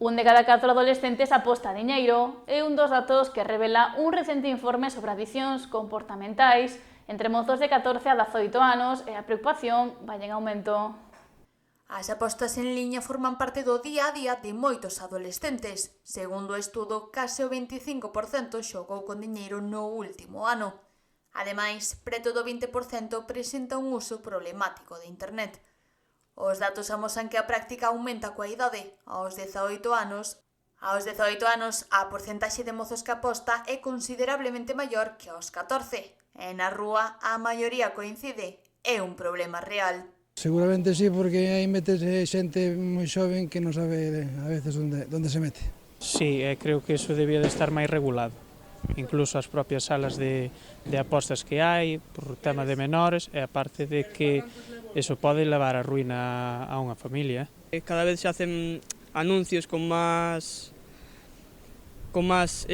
Un de cada 4 adolescentes aposta diñeiro é un dos datos que revela un recente informe sobre adiccións comportamentais entre mozos de 14 a 18 anos e a preocupación vai en aumento. As apostas en liña forman parte do día a día de moitos adolescentes. Segundo o estudo, case o 25% xogou con diñeiro no último ano. Ademais, preto do 20% presenta un uso problemático de internet. Os datos amosan que a práctica aumenta coa idade. Aos 18 anos, a porcentaxe de mozos que aposta é considerablemente maior que aos 14. E na rúa, a maioría coincide. É un problema real. Seguramente sí, porque aí metese xente moi xoven que non sabe a veces onde se mete. Sí, creo que eso debía de estar máis regulado. Incluso as propias salas de apostas que hai, por tema de menores, e a parte de que eso pode levar a ruína a unha familia. Cada vez se hacen anuncios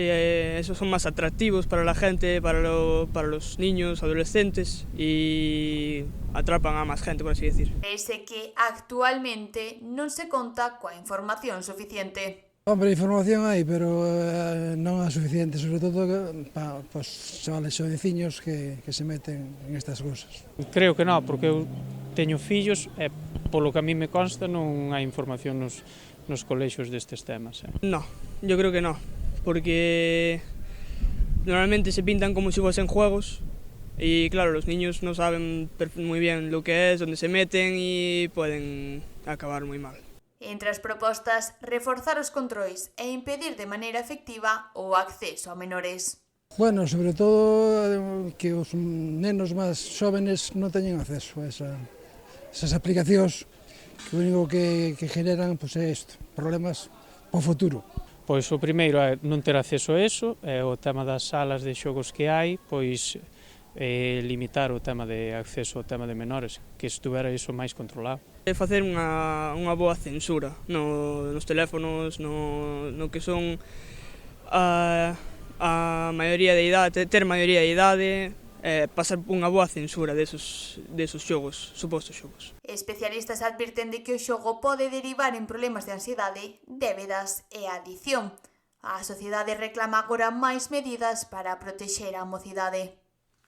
esos son más atractivos para la gente, para los niños, adolescentes, y atrapan a más gente, por así decir. Ese que actualmente non se conta coa información suficiente. Hombre, información hai, pero non é suficiente, sobre todo para os chavales xoveciños que se meten en estas cousas. Creo que non, porque eu teño fillos e polo que a mí me consta non hai información nos colexios destes temas. No, yo creo que no, porque normalmente se pintan como si fuesen juegos y claro, los niños no saben muy bien lo que es, dónde se meten y pueden acabar muy mal. Entre as propostas, reforzar os controis e impedir de maneira efectiva o acceso a menores. Bueno, sobre todo que os nenos máis xóvenes non teñen acceso a esas aplicacións que o único que generan é isto, problemas para o futuro. Pois o primeiro é non ter acceso a eso, e o tema das salas de xogos que hai, pois limitar o tema de acceso ao tema de menores, que estuvera iso máis controlado. Facer unha boa censura nos teléfonos, no que son a maioría de idade, ter maioría de idade, pasar unha boa censura desos xogos, supostos xogos. Especialistas advirten de que o xogo pode derivar en problemas de ansiedade, débedas e adición. A sociedade reclama agora máis medidas para protexer a mocidade.